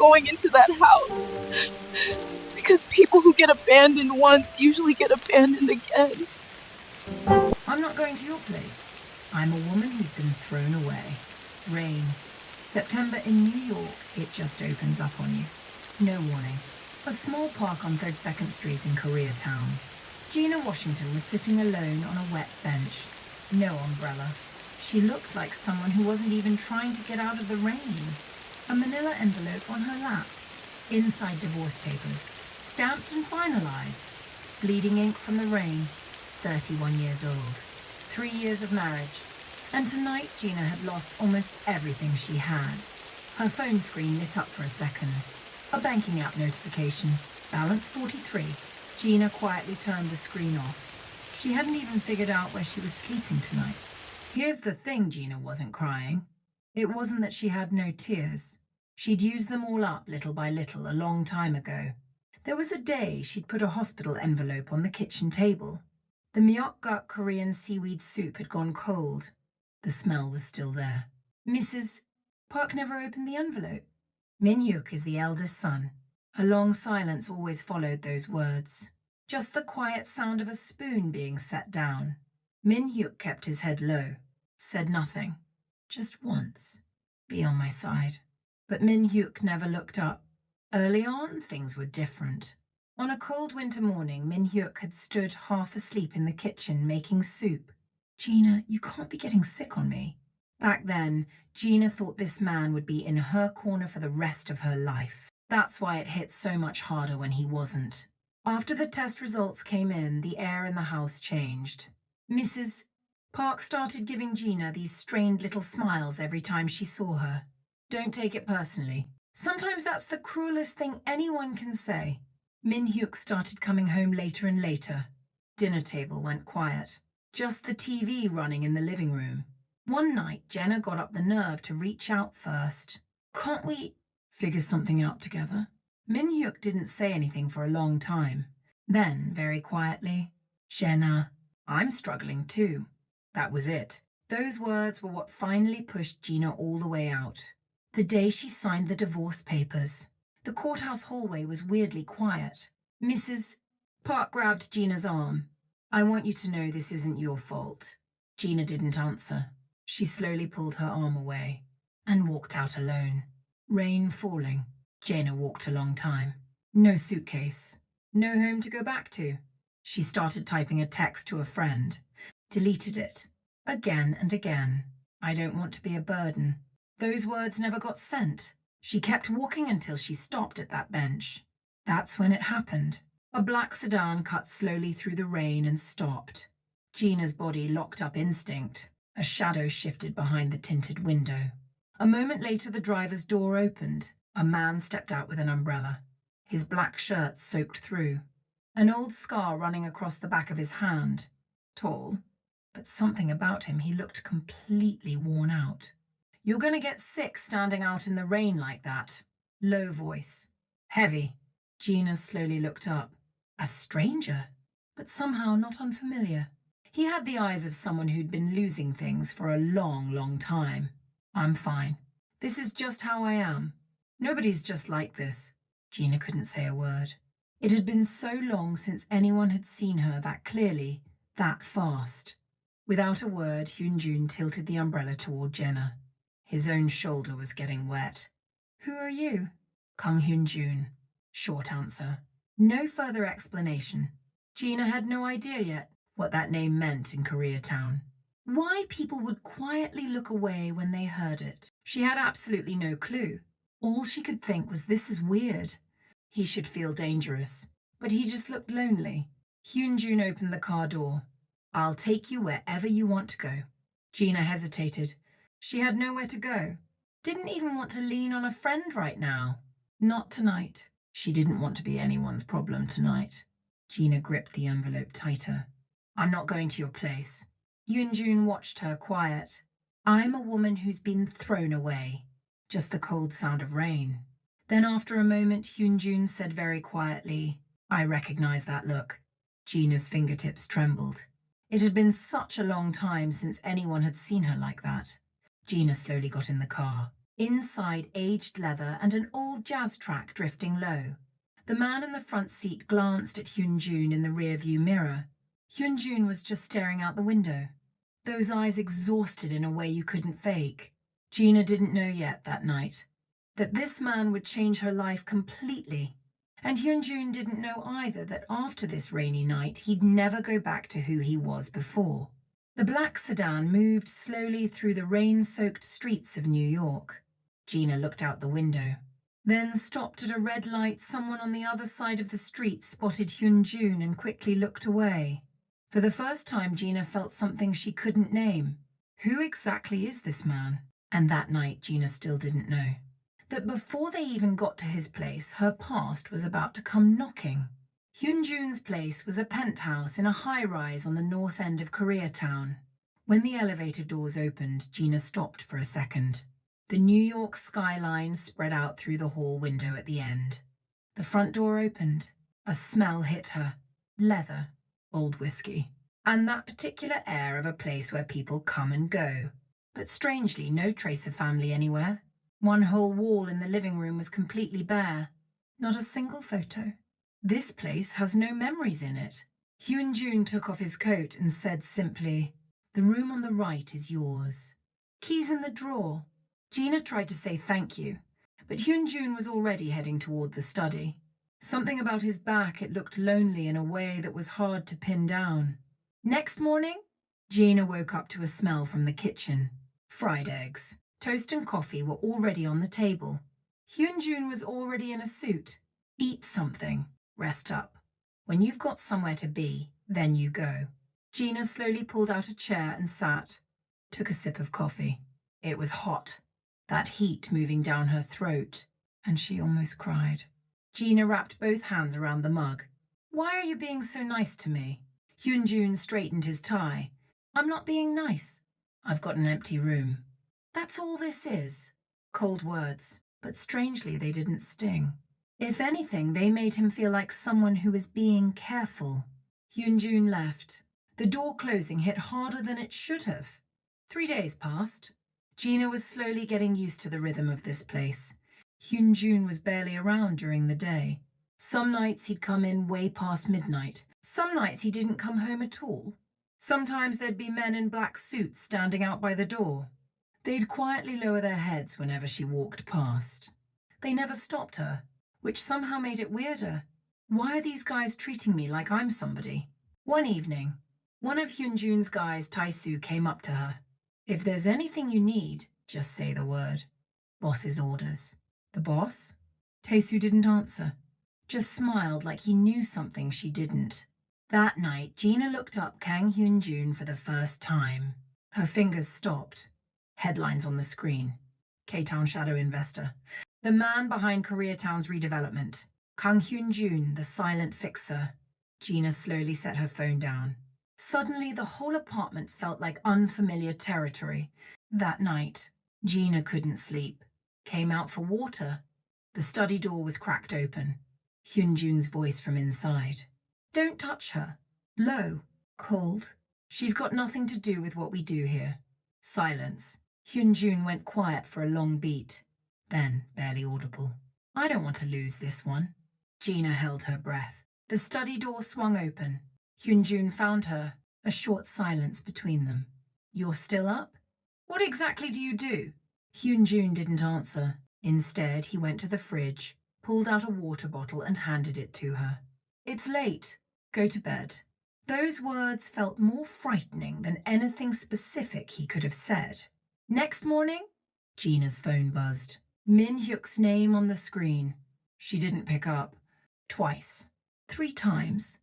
going into that house. Because people who get abandoned once usually get abandoned again. I'm not going to your place. I'm a woman who's been thrown away. Rain. September in New York, it just opens up on you. No warning. A small park on 32nd Street in Koreatown. Gina Washington was sitting alone on a wet bench. No umbrella. She looked like someone who wasn't even trying to get out of the rain. A manila envelope on her lap. Inside divorce papers. Stamped and finalized. Bleeding ink from the rain. 31 years old. 3 years of marriage. And tonight Gina had lost almost everything she had. Her phone screen lit up for a second. A banking app notification. Balance 43. Gina quietly turned the screen off. She hadn't even figured out where she was sleeping tonight. Here's the thing, Gina wasn't crying. It wasn't that she had no tears. She'd used them all up little by little a long time ago. There was a day she'd put a hospital envelope on the kitchen table. The myeok-guk Korean seaweed soup had gone cold. The smell was still there. Mrs. Park never opened the envelope. Min-hyuk is the eldest son. A long silence always followed those words. Just the quiet sound of a spoon being set down. Min-hyuk kept his head low, said nothing. Just once. Be on my side. But Min-hyuk never looked up. Early on, things were different. On a cold winter morning, Min-hyuk had stood half asleep in the kitchen making soup. Gina, you can't be getting sick on me. Back then, Gina thought this man would be in her corner for the rest of her life. That's why it hit so much harder when he wasn't. After the test results came in, the air in the house changed. Mrs. Park started giving Gina these strained little smiles every time she saw her. Don't take it personally. Sometimes that's the cruelest thing anyone can say. Min-hyuk started coming home later and later. Dinner table went quiet. Just the TV running in the living room. One night, Jenna got up the nerve to reach out first. Can't we figure something out together? Min-hyuk didn't say anything for a long time. Then, very quietly, Jenna, I'm struggling too. That was it. Those words were what finally pushed Gina all the way out. The day she signed the divorce papers. The courthouse hallway was weirdly quiet. Mrs. Park grabbed Gina's arm. I want you to know this isn't your fault. Gina didn't answer. She slowly pulled her arm away and walked out alone. Rain falling. Gina walked a long time. No suitcase. No home to go back to. She started typing a text to a friend. Deleted it. Again and again. I don't want to be a burden. Those words never got sent. She kept walking until she stopped at that bench. That's when it happened. A black sedan cut slowly through the rain and stopped. Gina's body locked up instinct. A shadow shifted behind the tinted window. A moment later, the driver's door opened. A man stepped out with an umbrella. His black shirt soaked through. An old scar running across the back of his hand. Tall, but something about him, he looked completely worn out. You're going to get sick standing out in the rain like that. Low voice. Heavy. Gina slowly looked up. A stranger, but somehow not unfamiliar. He had the eyes of someone who'd been losing things for a long, long time. I'm fine. This is just how I am. Nobody's just like this. Gina couldn't say a word. It had been so long since anyone had seen her that clearly, that fast. Without a word, Hyun-jun tilted the umbrella toward Jenna. His own shoulder was getting wet. Who are you? Kang Hyun-jun. Short answer. No further explanation. Gina had no idea yet what that name meant in Koreatown. Why people would quietly look away when they heard it. She had absolutely no clue. All she could think was, this is weird. He should feel dangerous. But he just looked lonely. Hyun-jun opened the car door. I'll take you wherever you want to go. Gina hesitated. She had nowhere to go. Didn't even want to lean on a friend right now. Not tonight. She didn't want to be anyone's problem tonight. Gina gripped the envelope tighter. I'm not going to your place. Hyun-jun watched her quiet. I'm a woman who's been thrown away. Just the cold sound of rain. Then after a moment, Hyun-jun said very quietly, I recognize that look. Gina's fingertips trembled. It had been such a long time since anyone had seen her like that. Gina slowly got in the car. Inside, aged leather and an old jazz track drifting low. The man in the front seat glanced at Hyun-jun in the rearview mirror. Hyun-jun was just staring out the window, those eyes exhausted in a way you couldn't fake. Gina didn't know yet that night that this man would change her life completely. And Hyun-jun didn't know either that after this rainy night he'd never go back to who he was before. The black sedan moved slowly through the rain-soaked streets of New York. Gina looked out the window, then stopped at a red light. Someone on the other side of the street spotted Hyun-jun and quickly looked away. For the first time, Gina felt something she couldn't name. Who exactly is this man? And that night, Gina still didn't know that before they even got to his place, her past was about to come knocking. Hyun-jun's place was a penthouse in a high-rise on the north end of Koreatown. When the elevator doors opened, Gina stopped for a second. The New York skyline spread out through the hall window at the end. The front door opened. A smell hit her. Leather, old whiskey, and that particular air of a place where people come and go. But strangely, no trace of family anywhere. One whole wall in the living room was completely bare. Not a single photo. This place has no memories in it. Hyun-jun took off his coat and said simply, "The room on the right is yours. Keys in the drawer." Gina tried to say thank you, but Hyun-jun was already heading toward the study. Something about his back, it looked lonely in a way that was hard to pin down. Next morning, Gina woke up to a smell from the kitchen. Fried eggs, toast and coffee were already on the table. Hyun-jun was already in a suit. Eat something. Rest up. When you've got somewhere to be, then you go. Gina slowly pulled out a chair and sat. Took a sip of coffee. It was hot. That heat moving down her throat, and she almost cried. Gina wrapped both hands around the mug. "Why are you being so nice to me?" Hyun-jun straightened his tie. "I'm not being nice. I've got an empty room. That's all this is." Cold words, but strangely they didn't sting. If anything, they made him feel like someone who was being careful. Hyun-jun left. The door closing hit harder than it should have. 3 days passed. Gina was slowly getting used to the rhythm of this place. Hyun-jun was barely around during the day. Some nights he'd come in way past midnight. Some nights he didn't come home at all. Sometimes there'd be men in black suits standing out by the door. They'd quietly lower their heads whenever she walked past. They never stopped her, which somehow made it weirder. Why are these guys treating me like I'm somebody? One evening, one of Hyun-jun's guys, Tae-soo, came up to her. "If there's anything you need, just say the word. Boss's orders." "The boss?" Tae-soo didn't answer, just smiled like he knew something she didn't. That night, Gina looked up Kang Hyun-jun for the first time. Her fingers stopped. Headlines on the screen. K-Town shadow investor. The man behind Koreatown's redevelopment. Kang Hyun-jun, the silent fixer. Gina slowly set her phone down. Suddenly, the whole apartment felt like unfamiliar territory. That night, Gina couldn't sleep. Came out for water. The study door was cracked open. Hyun-jun's voice from inside. "Don't touch her." Low. Cold. "She's got nothing to do with what we do here." Silence. Hyun-jun went quiet for a long beat. Then, barely audible. "I don't want to lose this one." Gina held her breath. The study door swung open. Hyun-jun found her, a short silence between them. "You're still up? What exactly do you do?" Hyun-jun didn't answer. Instead, he went to the fridge, pulled out a water bottle and handed it to her. "It's late. Go to bed." Those words felt more frightening than anything specific he could have said. Next morning, Gina's phone buzzed. Min-hyuk's name on the screen. She didn't pick up. Twice. 3 times.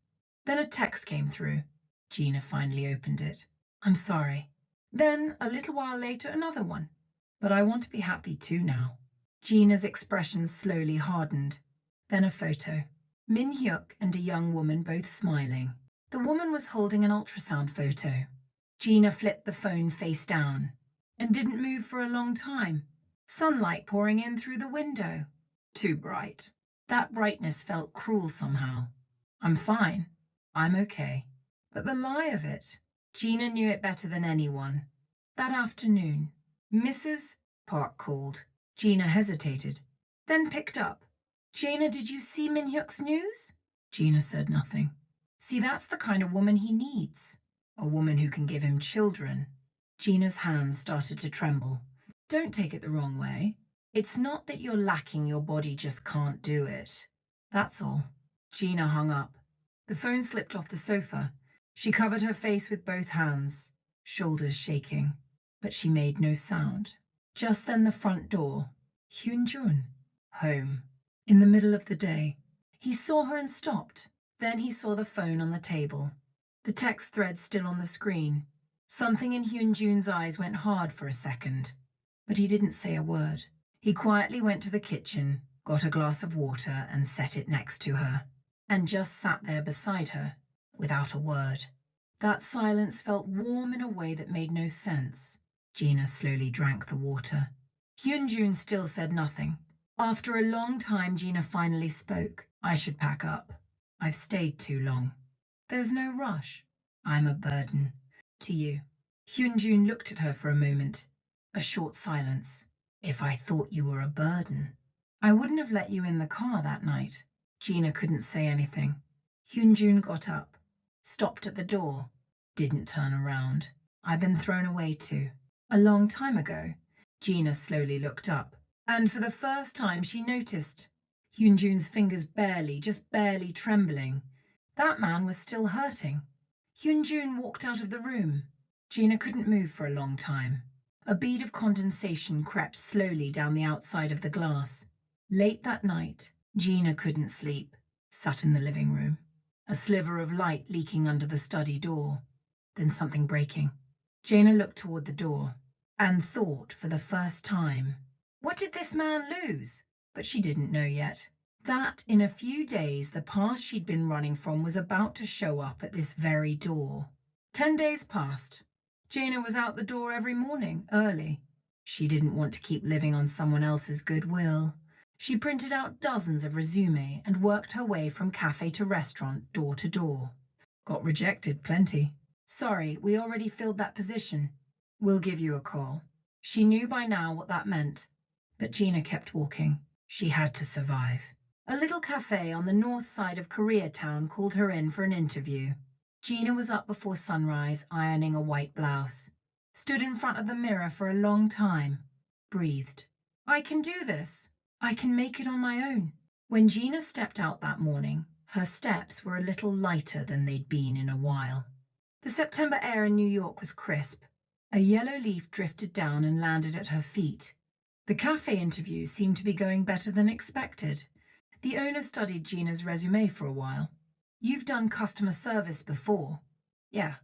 Then a text came through. Gina finally opened it. "I'm sorry." Then, a little while later, another one. "But I want to be happy too now." Gina's expression slowly hardened. Then a photo. Min-hyuk and a young woman both smiling. The woman was holding an ultrasound photo. Gina flipped the phone face down and didn't move for a long time. Sunlight pouring in through the window. Too bright. That brightness felt cruel somehow. "I'm fine. I'm okay." But the lie of it, Gina knew it better than anyone. That afternoon, Mrs. Park called. Gina hesitated, then picked up. Jaina, did you see Min-hyuk's news? Gina said nothing. See, that's the kind of woman he needs. A woman who can give him children. Gina's hands started to tremble. Don't take it the wrong way. It's not that you're lacking, your body just can't do it. That's all. Gina hung up. The phone slipped off the sofa. She covered her face with both hands, shoulders shaking, but she made no sound. Just then the front door. Hyun-jun. Home. In the middle of the day. He saw her and stopped. Then he saw the phone on the table. The text thread still on the screen. Something in Hyun-jun's eyes went hard for a second. But he didn't say a word. He quietly went to the kitchen, got a glass of water and set it next to her, and just sat there beside her, without a word. That silence felt warm in a way that made no sense. Gina slowly drank the water. Hyun-jun still said nothing. After a long time, Gina finally spoke. I should pack up. I've stayed too long. There's no rush. I'm a burden. To you. Hyun-jun looked at her for a moment. A short silence. If I thought you were a burden, I wouldn't have let you in the car that night. Gina couldn't say anything. Hyun-jun got up, stopped at the door, didn't turn around. I've been thrown away too. A long time ago. Gina slowly looked up, and for the first time she noticed Hyun-jun's fingers just barely trembling. That man was still hurting. Hyun-jun walked out of the room. Gina couldn't move for a long time. A bead of condensation crept slowly down the outside of the glass. Late that night, Gina couldn't sleep, sat in the living room. A sliver of light leaking under the study door. Then something breaking. Gina looked toward the door and thought for the first time, what did this man lose? But she didn't know yet. That in a few days the past she'd been running from was about to show up at this very door. 10 days passed. Gina was out the door every morning, early. She didn't want to keep living on someone else's goodwill. She printed out dozens of resumes and worked her way from cafe to restaurant, door to door. Got rejected plenty. Sorry, we already filled that position. We'll give you a call. She knew by now what that meant. But Gina kept walking. She had to survive. A little cafe on the north side of Koreatown called her in for an interview. Gina was up before sunrise, ironing a white blouse. Stood in front of the mirror for a long time. Breathed. I can do this. I can make it on my own. When Gina stepped out that morning, her steps were a little lighter than they'd been in a while. The September air in New York was crisp. A yellow leaf drifted down and landed at her feet. The cafe interview seemed to be going better than expected. The owner studied Gina's resume for a while. You've done customer service before. Yeah,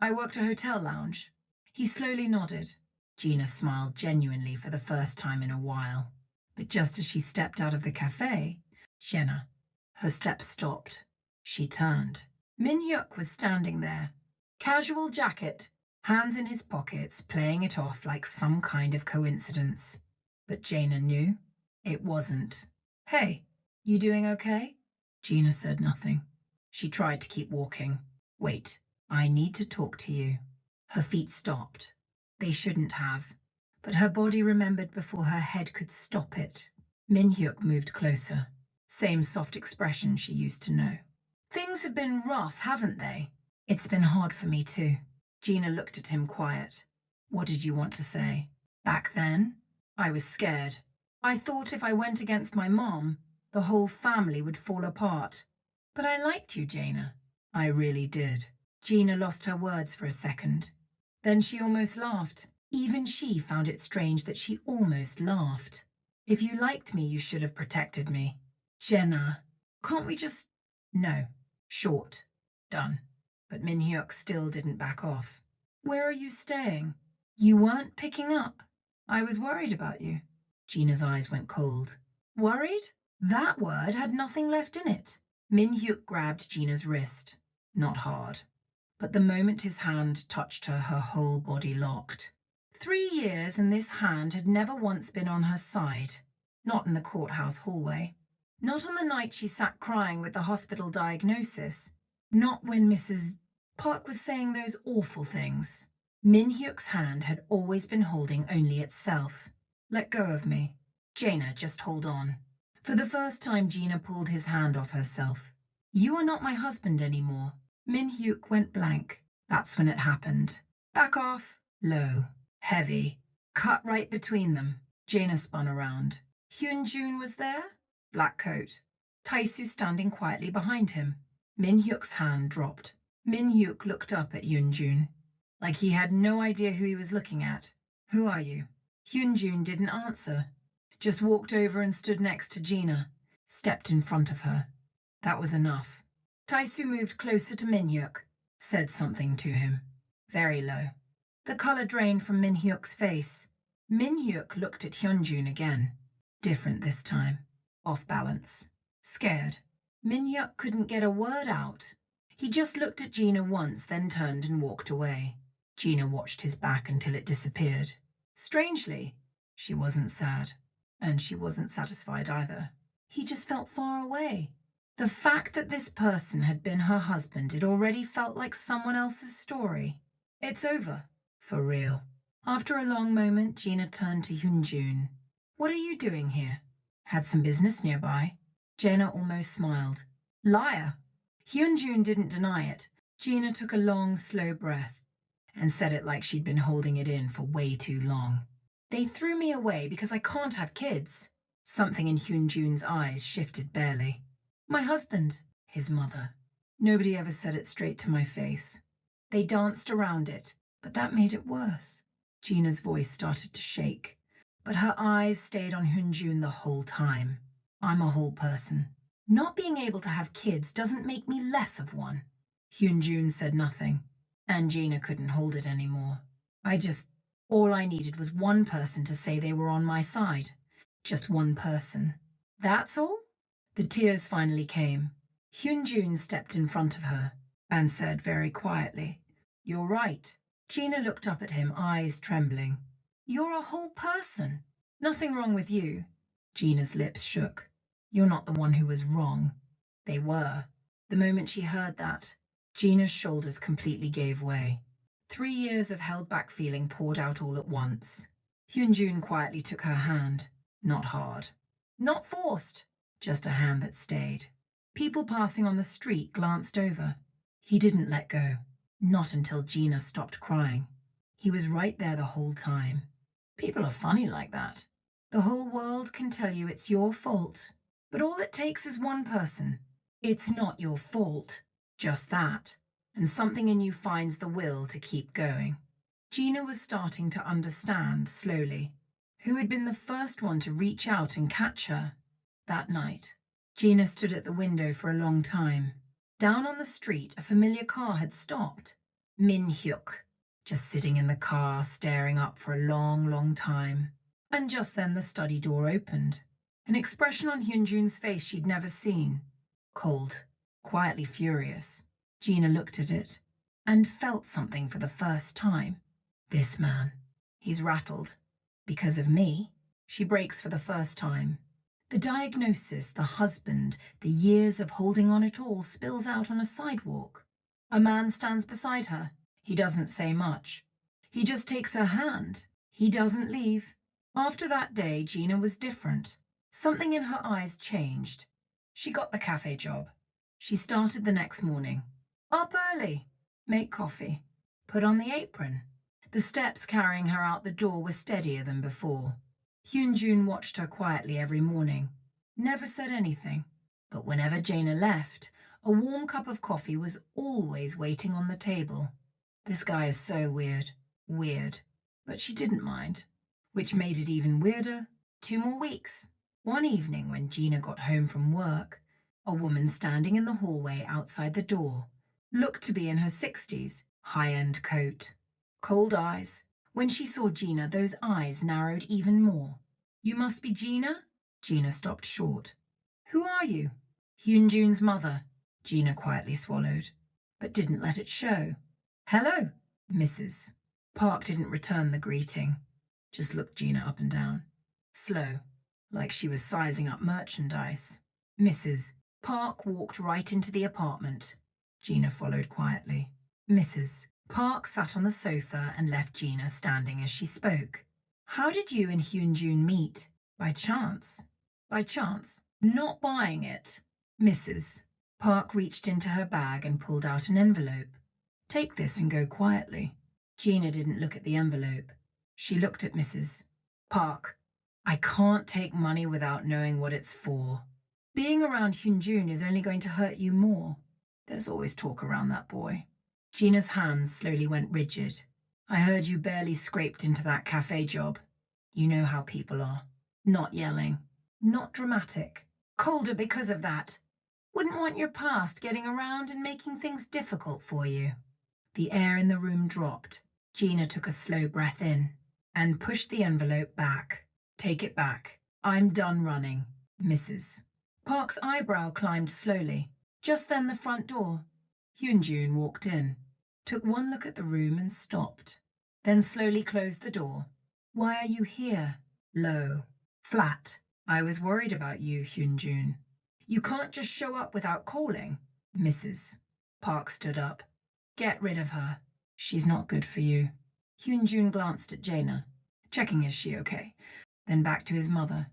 I worked a hotel lounge. He slowly nodded. Gina smiled genuinely for the first time in a while. But just as she stepped out of the cafe, Jenna, her steps stopped. She turned. Min-hyuk was standing there. Casual jacket, hands in his pockets, playing it off like some kind of coincidence. But Gina knew it wasn't. Hey, you doing okay? Gina said nothing. She tried to keep walking. Wait, I need to talk to you. Her feet stopped. They shouldn't have. But her body remembered before her head could stop it. Min-hyuk moved closer. Same soft expression she used to know. Things have been rough, haven't they? It's been hard for me too. Gina looked at him quiet. What did you want to say? Back then, I was scared. I thought if I went against my mom, the whole family would fall apart. But I liked you, Gina. I really did. Gina lost her words for a second. Then she almost laughed. Even she found it strange that she almost laughed. If you liked me, you should have protected me. Jenna, can't we just... No. Short. Done. But Min-hyuk still didn't back off. Where are you staying? You weren't picking up. I was worried about you. Gina's eyes went cold. Worried? That word had nothing left in it. Min-hyuk grabbed Gina's wrist. Not hard. But the moment his hand touched her, her whole body locked. 3 years and this hand had never once been on her side. Not in the courthouse hallway. Not on the night she sat crying with the hospital diagnosis. Not when Mrs. Park was saying those awful things. Min-hyuk's hand had always been holding only itself. Let go of me. Jaina, just hold on. For the first time, Gina pulled his hand off herself. You are not my husband anymore. Min-hyuk went blank. That's when it happened. Back off. Low. Heavy. Cut right between them. Jaina spun around. Hyun-jun was there? Black coat. Tae-soo standing quietly behind him. Min-hyuk's hand dropped. Min-hyuk looked up at Hyun-jun, like he had no idea who he was looking at. Who are you? Hyun-jun didn't answer, just walked over and stood next to Gina, stepped in front of her. That was enough. Tae-soo moved closer to Min-hyuk, said something to him, very low. The color drained from Min-hyuk's face. Min-hyuk looked at Hyun-jun again, different this time, off balance, scared. Min-hyuk couldn't get a word out. He just looked at Gina once, then turned and walked away. Gina watched his back until it disappeared. Strangely, she wasn't sad, and she wasn't satisfied either. He just felt far away. The fact that this person had been her husband, it already felt like someone else's story. It's over, for real. After a long moment, Gina turned to Hyun-jun. What are you doing here? Had some business nearby. Gina almost smiled. Liar! Hyun-jun didn't deny it. Gina took a long, slow breath and said it like she'd been holding it in for way too long. They threw me away because I can't have kids. Something in Hyun-jun's eyes shifted barely. My husband, his mother. Nobody ever said it straight to my face. They danced around it, but that made it worse. Gina's voice started to shake, but her eyes stayed on Hyun-jun the whole time. I'm a whole person. Not being able to have kids doesn't make me less of one. Hyun-jun said nothing, and Gina couldn't hold it anymore. All I needed was one person to say they were on my side. Just one person. That's all? The tears finally came. Hyun-jun stepped in front of her and said very quietly, You're right. Gina looked up at him, eyes trembling. You're a whole person. Nothing wrong with you. Gina's lips shook. You're not the one who was wrong. They were. The moment she heard that, Gina's shoulders completely gave way. 3 years of held-back feeling poured out all at once. Hyun-jun quietly took her hand. Not hard. Not forced. Just a hand that stayed. People passing on the street glanced over. He didn't let go. Not until Gina stopped crying. He was right there the whole time. People are funny like that. The whole world can tell you it's your fault. But all it takes is one person. It's not your fault. Just that. And something in you finds the will to keep going. Gina was starting to understand slowly. Who had been the first one to reach out and catch her? That night, Gina stood at the window for a long time. Down on the street, a familiar car had stopped. Min-hyuk, just sitting in the car, staring up for a long, long time. And just then the study door opened. An expression on Hyun-jun's face she'd never seen. Cold, quietly furious. Gina looked at it and felt something for the first time. This man. He's rattled. Because of me. She breaks for the first time. The diagnosis, the husband, the years of holding on it all spills out on a sidewalk. A man stands beside her. He doesn't say much. He just takes her hand. He doesn't leave. After that day, Gina was different. Something in her eyes changed. She got the cafe job. She started the next morning. Up early. Make coffee. Put on the apron. The steps carrying her out the door were steadier than before. Hyun-jun watched her quietly every morning. Never said anything. But whenever Jaina left, a warm cup of coffee was always waiting on the table. This guy is so weird. Weird. But she didn't mind. Which made it even weirder. 2 more weeks. One evening when Gina got home from work, a woman standing in the hallway outside the door looked to be in her 60s, high-end coat. Cold eyes. When she saw Gina, those eyes narrowed even more. You must be Gina? Gina stopped short. Who are you? Hyun-jun's mother. Gina quietly swallowed, but didn't let it show. Hello, Mrs. Park didn't return the greeting. Just looked Gina up and down. Slow, like she was sizing up merchandise. Mrs. Park walked right into the apartment. Gina followed quietly. Mrs. Park sat on the sofa and left Gina standing as she spoke. How did you and Hyun-jun meet? By chance. By chance. Not buying it. Mrs. Park reached into her bag and pulled out an envelope. Take this and go quietly. Gina didn't look at the envelope. She looked at Mrs. Park. I can't take money without knowing what it's for. Being around Hyunjun is only going to hurt you more. There's always talk around that boy. Gina's hands slowly went rigid. I heard you barely scraped into that cafe job. You know how people are. Not yelling. Not dramatic. Colder because of that. Wouldn't want your past getting around and making things difficult for you. The air in the room dropped. Gina took a slow breath in and pushed the envelope back. Take it back. I'm done running. Mrs. Park's eyebrow climbed slowly. Just then the front door. Hyunjun walked in, took one look at the room and stopped, then slowly closed the door. Why are you here? Low. Flat. I was worried about you, Hyunjun. You can't just show up without calling. Mrs. Park stood up. Get rid of her. She's not good for you. Hyunjun glanced at Jaina, checking is she okay, then back to his mother.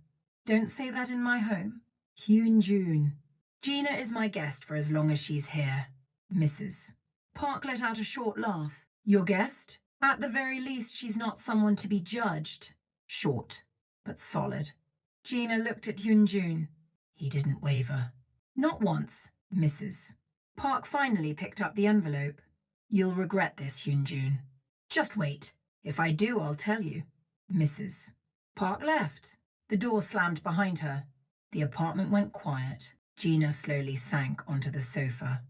Don't say that in my home. Hyunjun. Gina is my guest for as long as she's here. Mrs. Park let out a short laugh. Your guest? At the very least, she's not someone to be judged. Short, but solid. Gina looked at Hyunjun. He didn't waver. Not once, Mrs. Park finally picked up the envelope. You'll regret this, Hyunjun. Just wait. If I do, I'll tell you. Mrs. Park left. The door slammed behind her. The apartment went quiet. Gina slowly sank onto the sofa.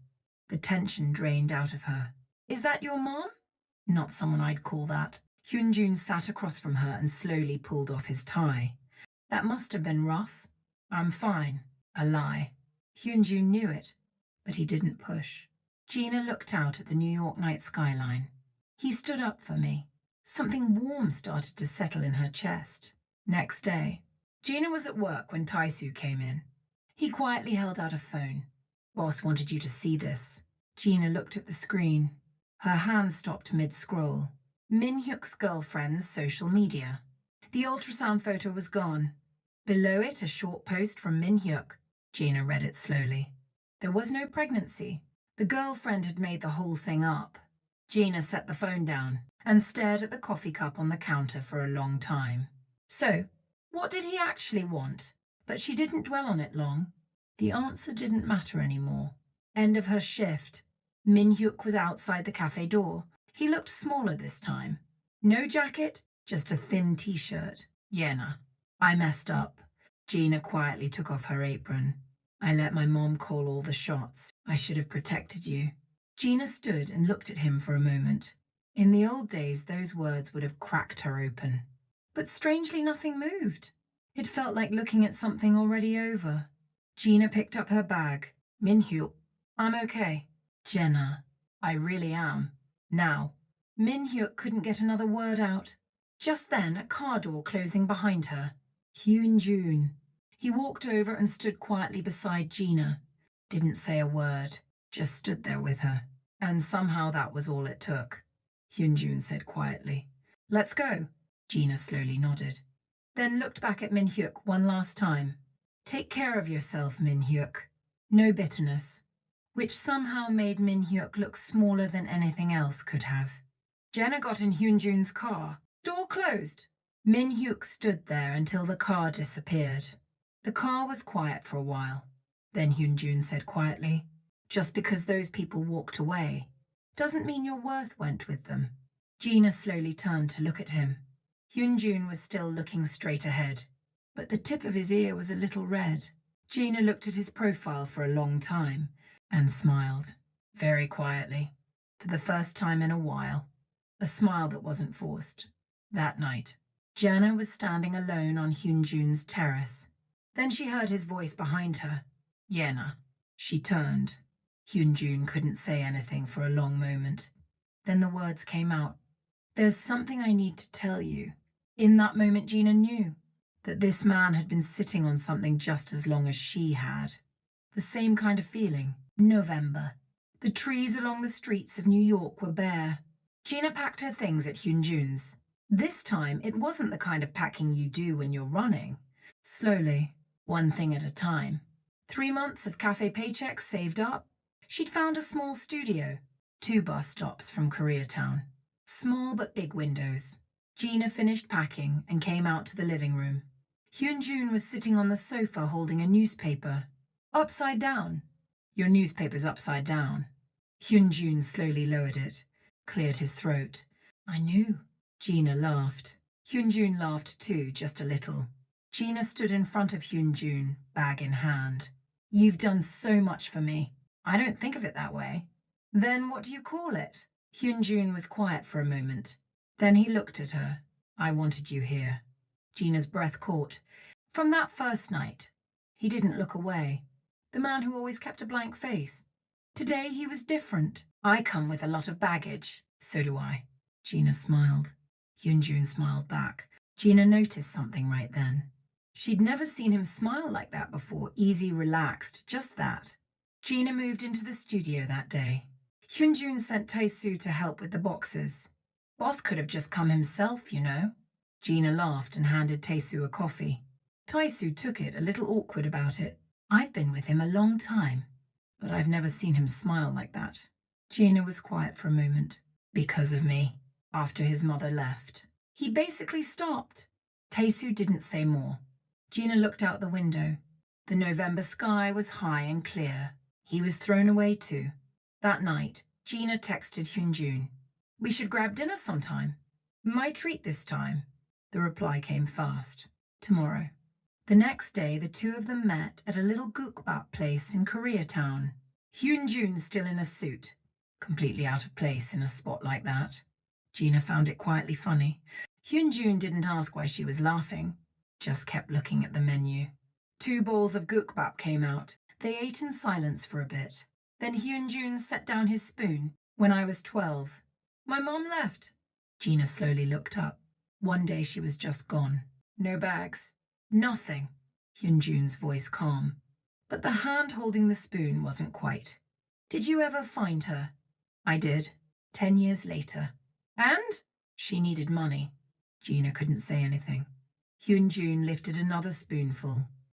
The tension drained out of her. Is that your mom? Not someone I'd call that. Hyunjun sat across from her and slowly pulled off his tie. That must have been rough. I'm fine. A lie. Hyunjun knew it, but he didn't push. Gina looked out at the New York night skyline. He stood up for me. Something warm started to settle in her chest. Next day, Gina was at work when Taisu came in. He quietly held out a phone. Boss wanted you to see this. Gina looked at the screen. Her hand stopped mid-scroll. Min Hyuk's girlfriend's social media. The ultrasound photo was gone. Below it, a short post from Min Hyuk. Gina read it slowly. There was no pregnancy. The girlfriend had made the whole thing up. Gina set the phone down and stared at the coffee cup on the counter for a long time. So, what did he actually want? But she didn't dwell on it long. The answer didn't matter anymore. End of her shift. Min Hyuk was outside the cafe door. He looked smaller this time. No jacket, just a thin t-shirt. Yena. I messed up. Gina quietly took off her apron. I let my mom call all the shots. I should have protected you. Gina stood and looked at him for a moment. In the old days, those words would have cracked her open. But strangely, nothing moved. It felt like looking at something already over. Gina picked up her bag. Min Hyuk. I'm okay. Jenna. I really am. Now. Min Hyuk couldn't get another word out. Just then, a car door closing behind her. Hyunjun. He walked over and stood quietly beside Gina. Didn't say a word, just stood there with her. And somehow that was all it took. Hyunjun said quietly. Let's go. Gina slowly nodded. Then looked back at Min Hyuk one last time. Take care of yourself, Min Hyuk. No bitterness. Which somehow made Min Hyuk look smaller than anything else could have. Jenna got in Hyunjun's car. Door closed. Min Hyuk stood there until the car disappeared. The car was quiet for a while. Then Hyunjun said quietly, just because those people walked away doesn't mean your worth went with them. Gina slowly turned to look at him. Hyunjun was still looking straight ahead, but the tip of his ear was a little red. Gina looked at his profile for a long time and smiled, very quietly, for the first time in a while. A smile that wasn't forced. That night, Jana was standing alone on Hyunjun's terrace. Then she heard his voice behind her. Yena. She turned. Hyunjun couldn't say anything for a long moment. Then the words came out. There's something I need to tell you. In that moment, Gina knew that this man had been sitting on something just as long as she had. The same kind of feeling. November. The trees along the streets of New York were bare. Gina packed her things at Hyunjun's. This time, it wasn't the kind of packing you do when you're running. Slowly, one thing at a time. 3 months of cafe paychecks saved up. She'd found a small studio, 2 bus stops from Koreatown. Small but big windows. Gina finished packing and came out to the living room. Hyunjun was sitting on the sofa holding a newspaper. Upside down. Your newspaper's upside down. Hyunjun slowly lowered it, cleared his throat. I knew. Gina laughed. Hyunjun laughed too, just a little. Gina stood in front of Hyunjun, bag in hand. You've done so much for me. I don't think of it that way. Then what do you call it? Hyunjun was quiet for a moment. Then he looked at her. I wanted you here. Gina's breath caught. From that first night, he didn't look away. The man who always kept a blank face. Today he was different. I come with a lot of baggage. So do I. Gina smiled. Hyunjun smiled back. Gina noticed something right then. She'd never seen him smile like that before, easy, relaxed, just that. Gina moved into the studio that day. Hyunjun sent Tae-soo to help with the boxes. Boss could have just come himself, you know. Gina laughed and handed Tae-soo a coffee. Tae-soo took it, a little awkward about it. I've been with him a long time, but I've never seen him smile like that. Gina was quiet for a moment. Because of me. After his mother left. He basically stopped. Tae-soo didn't say more. Gina looked out the window. The November sky was high and clear. He was thrown away too. That night, Gina texted Hyunjun. We should grab dinner sometime. My treat this time. The reply came fast. Tomorrow. The next day, the two of them met at a little gukbap place in Koreatown. Hyunjun still in a suit. Completely out of place in a spot like that. Gina found it quietly funny. Hyunjun didn't ask why she was laughing. Just kept looking at the menu. 2 bowls of gukbap came out. They ate in silence for a bit. Then Hyunjun set down his spoon. When I was 12. My mom left. Gina slowly looked up. One day she was just gone. No bags. Nothing. Hyunjun's voice calm. But the hand holding the spoon wasn't quite. Did you ever find her? I did. 10 years later. And? She needed money. Gina couldn't say anything. Hyunjun lifted another spoonful.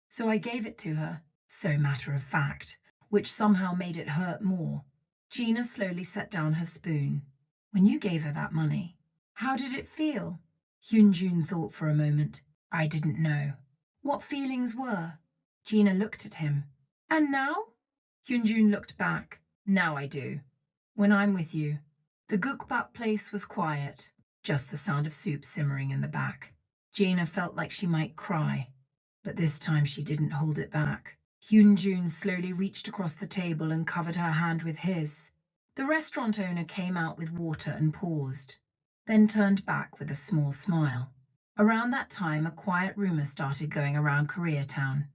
So I gave it to her, so matter of fact, which somehow made it hurt more. Gina slowly set down her spoon. When you gave her that money, how did it feel? Hyunjun thought for a moment. I didn't know. What feelings were? Gina looked at him. And now? Hyunjun looked back. Now I do. When I'm with you. The gukbap place was quiet, just the sound of soup simmering in the back. Gina felt like she might cry, but this time she didn't hold it back. Hyunjun slowly reached across the table and covered her hand with his. The restaurant owner came out with water and paused, then turned back with a small smile. Around that time, a quiet rumor started going around Koreatown.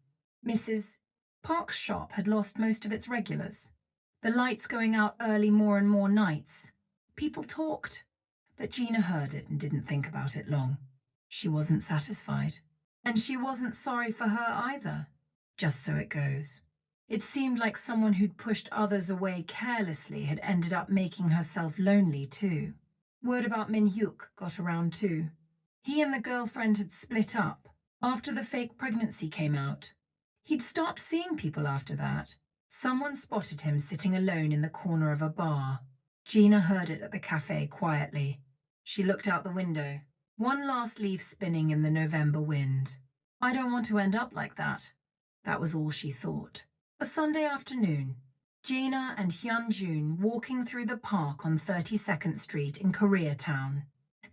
Mrs. Park's shop had lost most of its regulars. The lights going out early more and more nights. People talked, but Gina heard it and didn't think about it long. She wasn't satisfied, and she wasn't sorry for her either. Just so it goes. It seemed like someone who'd pushed others away carelessly had ended up making herself lonely too. Word about Min-hyuk got around too. He and the girlfriend had split up after the fake pregnancy came out. He'd stopped seeing people after that. Someone spotted him sitting alone in the corner of a bar. Gina heard it at the cafe quietly. She looked out the window. One last leaf spinning in the November wind. I don't want to end up like that. That was all she thought. A Sunday afternoon. Gina and Hyunjun walking through the park on 32nd Street in Koreatown.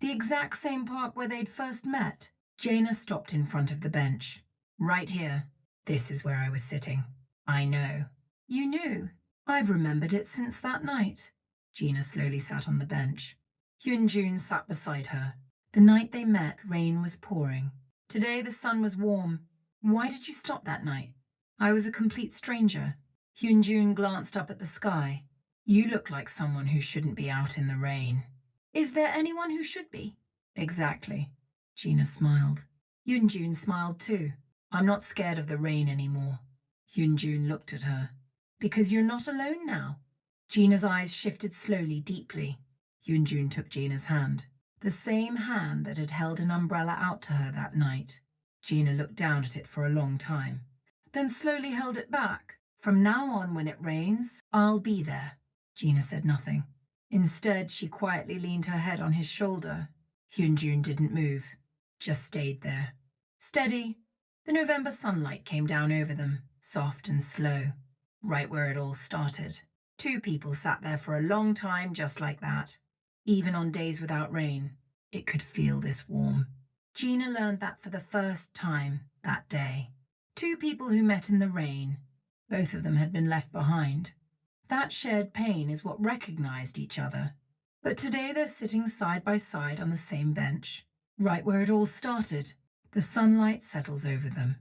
The exact same park where they'd first met. Gina stopped in front of the bench. Right here. This is where I was sitting. I know. You knew. I've remembered it since that night. Gina slowly sat on the bench. Hyunjun sat beside her. The night they met, rain was pouring. Today the sun was warm. Why did you stop that night? I was a complete stranger. Hyunjun glanced up at the sky. You look like someone who shouldn't be out in the rain. Is there anyone who should be? Exactly. Gina smiled. Hyunjun smiled too. I'm not scared of the rain anymore. Hyunjun looked at her. Because you're not alone now. Gina's eyes shifted slowly, deeply. Hyunjun took Gina's hand. The same hand that had held an umbrella out to her that night. Gina looked down at it for a long time, then slowly held it back. From now on, when it rains, I'll be there. Gina said nothing. Instead, she quietly leaned her head on his shoulder. Hyunjun didn't move, just stayed there. Steady. The November sunlight came down over them, soft and slow, right where it all started. Two people sat there for a long time just like that. Even on days without rain, it could feel this warm. Gina learned that for the first time that day. Two people who met in the rain. Both of them had been left behind. That shared pain is what recognized each other. But today they're sitting side by side on the same bench, right where it all started. The sunlight settles over them.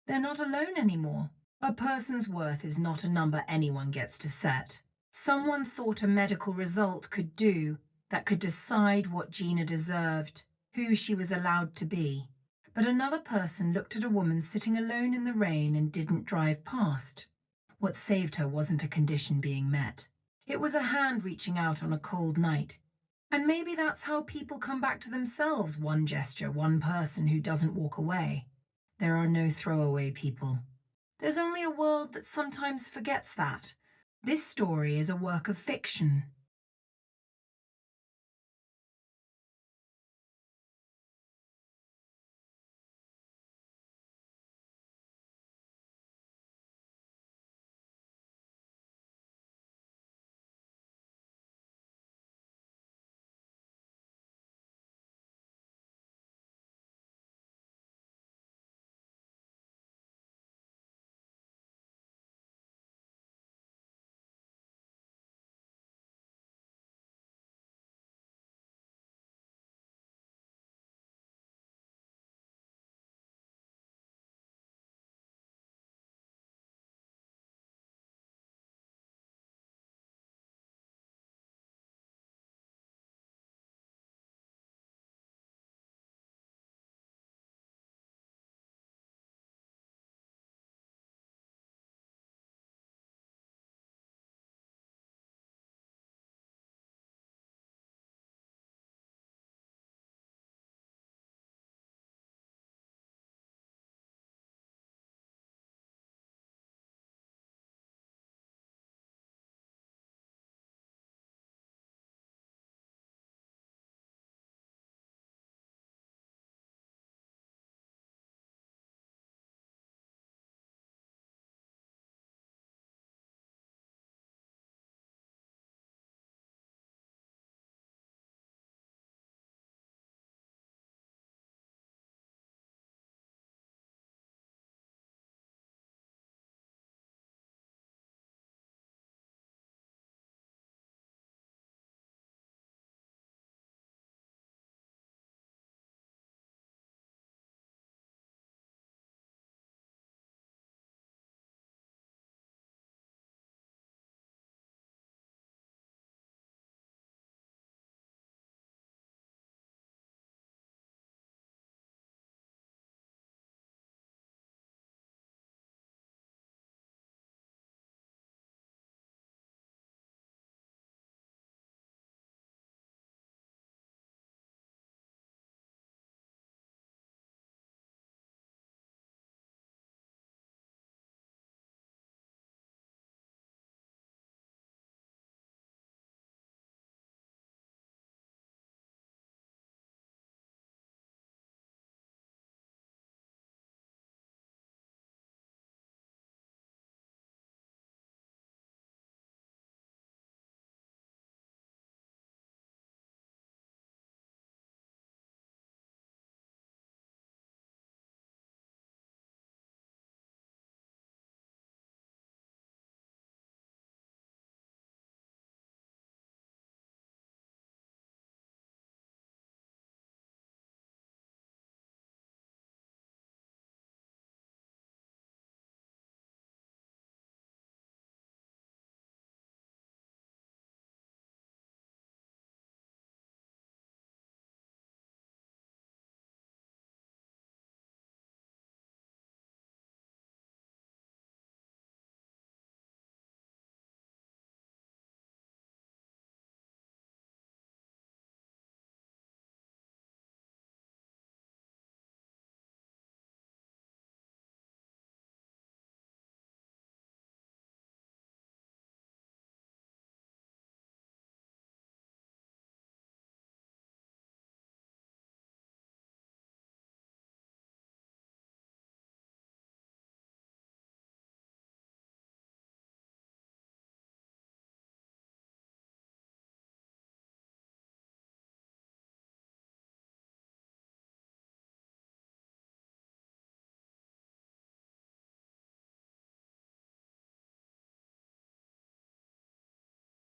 They're not alone anymore. A person's worth is not a number anyone gets to set. Someone thought a medical result could do that could decide what Gina deserved, who she was allowed to be. But another person looked at a woman sitting alone in the rain and didn't drive past. What saved her wasn't a condition being met. It was a hand reaching out on a cold night. And maybe that's how people come back to themselves, one gesture, one person who doesn't walk away. There are no throwaway people. There's only a world that sometimes forgets that. This story is a work of fiction,